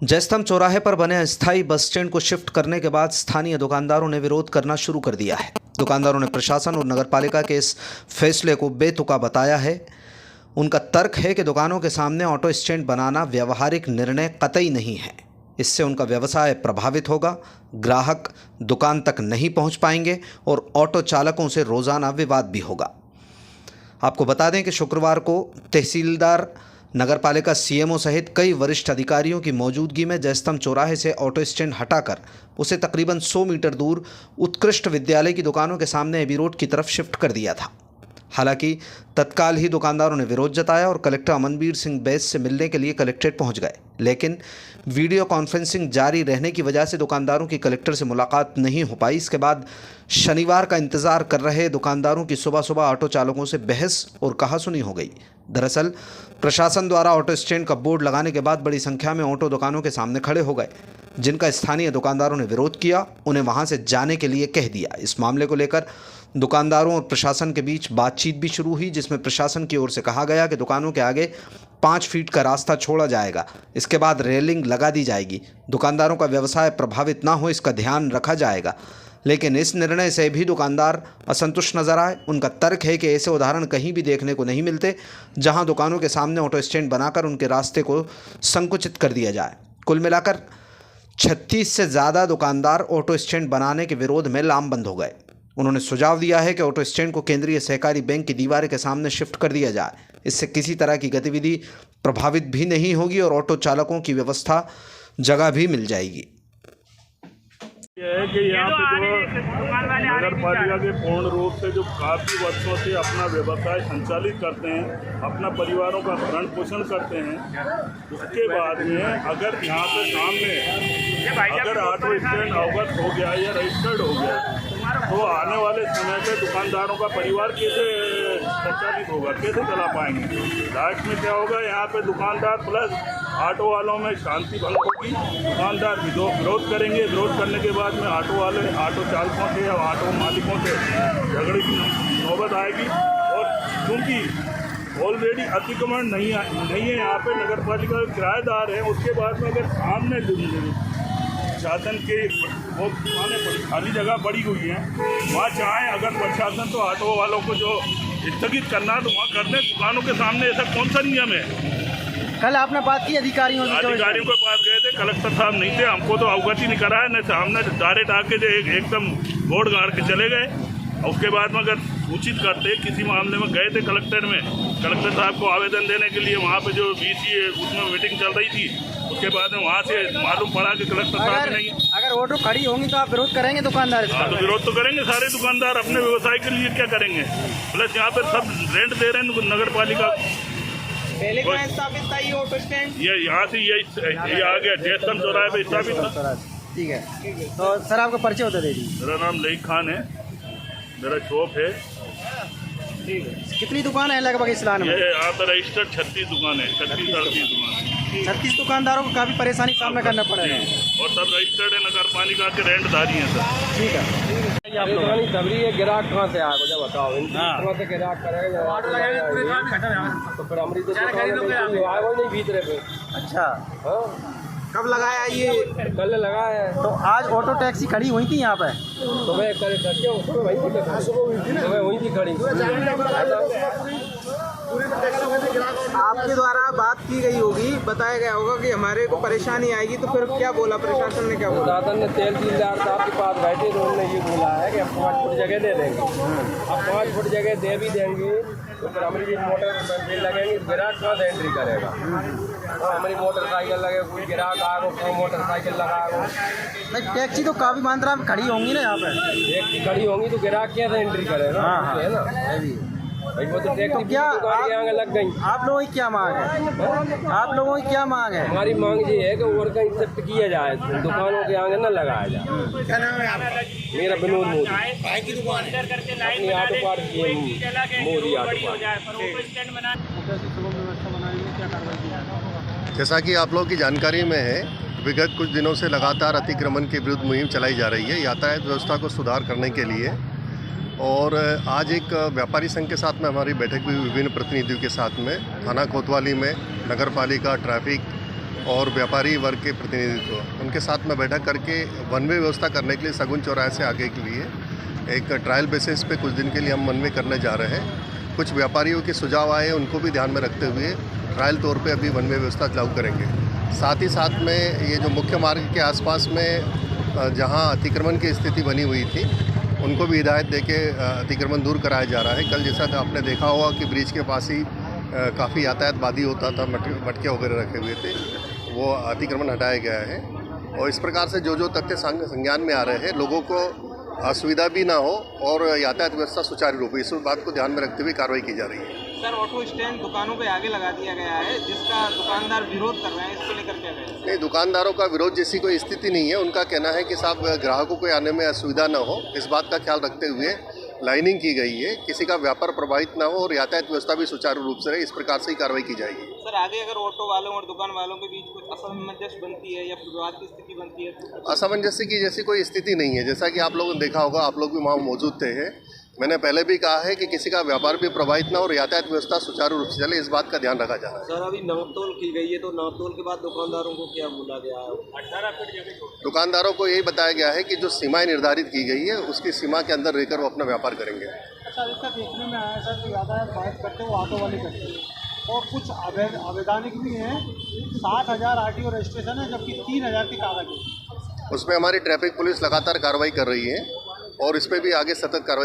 जयस्तंभ चौराहे पर बने अस्थायी बस स्टैंड को शिफ्ट करने के बाद स्थानीय दुकानदारों ने विरोध करना शुरू कर दिया है। दुकानदारों ने प्रशासन और नगरपालिका के इस फैसले को बेतुका बताया है। उनका तर्क है कि दुकानों के सामने ऑटो स्टैंड बनाना व्यावहारिक निर्णय कतई नहीं है। इससे उनका व्यवसाय प्रभावित होगा, ग्राहक दुकान तक नहीं पहुंच पाएंगे और ऑटो चालकों से रोजाना विवाद भी होगा। आपको बता दें कि शुक्रवार को तहसीलदार, नगरपालिका सीएमओ सहित कई वरिष्ठ अधिकारियों की मौजूदगी में जयस्तंभ चौराहे से ऑटो स्टैंड हटाकर उसे तकरीबन 100 मीटर दूर उत्कृष्ट विद्यालय की दुकानों के सामने एबी रोड की तरफ शिफ्ट कर दिया था। हालांकि तत्काल ही दुकानदारों ने विरोध जताया और कलेक्टर अमनवीर सिंह बैस से मिलने के लिए कलेक्ट्रेट पहुंच गए, लेकिन वीडियो कॉन्फ्रेंसिंग जारी रहने की वजह से दुकानदारों की कलेक्टर से मुलाकात नहीं हो पाई। इसके बाद शनिवार का इंतजार कर रहे दुकानदारों की सुबह सुबह ऑटो चालकों से बहस और कहासुनी हो गई। दरअसल प्रशासन द्वारा ऑटो स्टैंड का बोर्ड लगाने के बाद बड़ी संख्या में ऑटो दुकानों के सामने खड़े हो गए, जिनका स्थानीय दुकानदारों ने विरोध किया, उन्हें वहां से जाने के लिए कह दिया। इस मामले को लेकर दुकानदारों और प्रशासन के बीच बातचीत भी शुरू हुई, जिसमें प्रशासन की ओर से कहा गया कि दुकानों के आगे 5 फीट का रास्ता छोड़ा जाएगा, इसके बाद रेलिंग लगा दी जाएगी, दुकानदारों का व्यवसाय प्रभावित ना हो इसका ध्यान रखा जाएगा। लेकिन इस निर्णय से भी दुकानदार असंतुष्ट नजर आए। उनका तर्क है कि ऐसे उदाहरण कहीं भी देखने को नहीं मिलते, जहां दुकानों के सामने ऑटो स्टैंड बनाकर उनके रास्ते को संकुचित कर दिया जाए। कुल मिलाकर 36 से ज़्यादा दुकानदार ऑटो स्टैंड बनाने के विरोध में लामबंद हो गए। उन्होंने सुझाव दिया है कि ऑटो स्टैंड को केंद्रीय सहकारी बैंक की दीवार के सामने शिफ्ट कर दिया जाए। इससे किसी तरह की गतिविधि प्रभावित भी नहीं होगी और ऑटो चालकों की व्यवस्था जगह भी मिल जाएगी। यह है कि यहाँ पे जो नगर पालिका के पूर्ण रूप से जो काफ़ी वर्षों से अपना व्यवसाय संचालित करते हैं, अपना परिवारों का भरण पोषण करते हैं, उसके बाद में अगर यहाँ पे सामने अगर ऑटो स्टैंड अवगत हो गया या रजिस्टर्ड हो गया तो आने वाले समय पे दुकानदारों का परिवार कैसे संचालित होगा, कैसे चला पाएंगे। लास्ट में क्या होगा, यहाँ पे दुकानदार प्लस ऑटो वालों में शांति भंग होगी, दुकानदार विरोध करेंगे, विरोध करने के बाद में ऑटो वाले ऑटो चालकों से या ऑटो मालिकों से झगड़े की नौबत आएगी। और क्योंकि ऑलरेडी अतिक्रमण नहीं है यहाँ पे, नगर पालिका के किराएदार हैं, उसके बाद में अगर सामने प्रशासन के वो खाली जगह पड़ी हुई है, वहाँ चाहें अगर प्रशासन तो ऑटो वालों को जो स्थगित करना तो वहाँ करने। दुकानों के सामने ऐसा कौन सा नियम है। कल आपने बात की अधिकारियों के पास गए थे, कलेक्टर साहब नहीं थे, हमको तो अवगत ही नहीं कराया, न सामने डायरेक्ट आके जो एकदम बोर्ड गाड़ के चले गए। उसके बाद में अगर सूचित करते किसी मामले में गए थे कलेक्टर में, कलेक्टर साहब को आवेदन देने के लिए वहाँ पे जो बीसी है उसमें मीटिंग चल रही थी, उसके बाद में वहाँ से मालूम पड़ा कि कलेक्टर साहब नहीं। अगर ऑटो खड़ी होंगी तो आप विरोध करेंगे दुकानदार? हाँ, तो विरोध तो करेंगे, सारे दुकानदार अपने व्यवसाय के लिए क्या करेंगे। प्लस यहाँ पे सब रेंट दे रहे हैं नगर पालिका। पहले कहाँ स्थापित था ये ऑटो स्टैंड? ये यहाँ से ये आ गया जयस्तंभ चौराहे पे स्थापित था। ठीक है, तो सर आपका परिचय होता दे दीजिए। मेरा नाम लईक खान है, मेरा शॉप है। ठीक है, कितनी दुकान है लगभग इस लाइन में? ये यहाँ पर रजिस्टर्ड 36 दुकान है, 36 दुकान। 36 दुकानदारों को काफ़ी परेशानी सामना करना पड़ेगा और सब रजिस्टर्ड है, नगर पालिका के रेंटधारी हैं सर। ठीक है, आप लोग ग्राहक कहाँ से आएगा जब बताओ, कहाँ से ग्राहक करेगा तो फिर हमारी तो नहीं भीतरे पे। अच्छा, कब लगाया ये? कल लगाया है। तो आज ऑटो टैक्सी खड़ी हुई थी यहाँ पे? तो मैं वहीं थी खड़ी। आपके द्वारा बात की गई होगी, बताया गया होगा कि हमारे को परेशानी आएगी, तो फिर क्या बोला प्रशासन ने? क्या बोला? प्रशासन ने तहसीलदार साहब के पास बैठे तो उन्होंने ये बोला है कि अब 5 फुट जगह दे देंगे। अब 5 फुट जगह दे भी देंगे तो फिर हमारी मोटर लगेंगे, ग्राहक कहाँ से एंट्री करेगा। तो हमारी मोटरसाइकिल लगे, कोई ग्राहक आएगा, कोई मोटरसाइकिल लगाएगा। नहीं, टैक्सी तो काफ़ी मात्रा में खड़ी होंगी ना यहाँ पे? टैक्सी खड़ी होंगी तो ग्राहक कैसे एंट्री करेगा, है ना। भाई वो तो टैक्सी क्या यहाँ लग गई। आप लोगों की क्या मांग है? आप लोगों की क्या मांग है? हमारी मांग ये है कि और कहीं शिफ्ट किया जाए, दुकानों के आगे न लगाया जाए। क्या नाम है आपका? मेरा विनोद मोदी। भाई की दुकान है? अपनी auto park Modi auto park. जैसा कि आप लोगों की जानकारी में है, विगत कुछ दिनों से लगातार अतिक्रमण के विरुद्ध मुहिम चलाई जा रही है यातायात व्यवस्था को सुधार करने के लिए। और आज एक व्यापारी संघ के साथ में हमारी बैठक हुई, विभिन्न प्रतिनिधियों के साथ में थाना कोतवाली में, नगर पालिका, ट्रैफिक और व्यापारी वर्ग के प्रतिनिधित्व उनके साथ में बैठक करके वन वे व्यवस्था करने के लिए सगुन चौराहे से आगे के लिए एक ट्रायल बेसिस पे कुछ दिन के लिए हम वन वे करने जा रहे हैं। कुछ व्यापारियों के सुझाव आए, उनको भी ध्यान में रखते हुए ट्रायल तौर पे अभी वन वे व्यवस्था लागू करेंगे। साथ ही साथ में ये जो मुख्य मार्ग के आसपास में जहां अतिक्रमण की स्थिति बनी हुई थी, उनको भी हिदायत देके अतिक्रमण दूर कराया जा रहा है। कल जैसा आपने देखा होगा कि ब्रिज के पास ही काफ़ी यातायात बाधी होता था, मटके वगैरह रखे हुए थे, वो अतिक्रमण हटाया गया है। और इस प्रकार से जो तथ्य संज्ञान में आ रहे हैं, लोगों को असुविधा भी ना हो और यातायात व्यवस्था सुचारू रूप, इस बात को ध्यान में रखते हुए कार्रवाई की जा रही है। सर, ऑटो स्टैंड दुकानों पे आगे लगा दिया गया है, जिसका दुकानदार विरोध कर रहे हैं, इसको लेकर क्या कहें? नहीं, दुकानदारों का विरोध जैसी कोई स्थिति नहीं है। उनका कहना है कि साहब ग्राहकों को आने में असुविधा न हो, इस बात का ख्याल रखते हुए लाइनिंग की गई है, किसी का व्यापार प्रभावित ना हो और यातायात व्यवस्था भी सुचारू रूप से रहे, इस प्रकार से ही कार्रवाई की जाएगी। सर, आगे अगर ऑटो वालों और दुकान वालों के बीच कुछ असमंजस बनती है या विवाद की स्थिति बनती है तो? असमंजस्य की जैसी कोई स्थिति नहीं है। जैसा कि आप लोगों ने देखा होगा, आप लोग भी वहाँ मौजूद थे। मैंने पहले भी कहा है कि किसी का व्यापार भी प्रभावित ना हो और यातायात व्यवस्था सुचारू रूप से चले, इस बात का ध्यान रखा जा रहा है। सर, अभी नापतोल की गई है, तो नापतोल के बाद दुकानदारों को क्या बोला गया है? 18 फीट जगह दुकानदारों को यही बताया गया है कि जो सीमाएं निर्धारित की गई है, उसकी सीमा के अंदर रहकर वो अपना व्यापार करेंगे। सर, इसका देखने में आया सर, कि यातायात बात करते वो ऑटो वाले करते हैं और कुछ अवैधानिक भी हैं। 60,000 RTO रजिस्ट्रेशन है, जबकि 3,000 की कागज है। उसमें हमारी ट्रैफिक पुलिस लगातार कार्रवाई कर रही है और इस पर भी आगे सतत कार्रवाई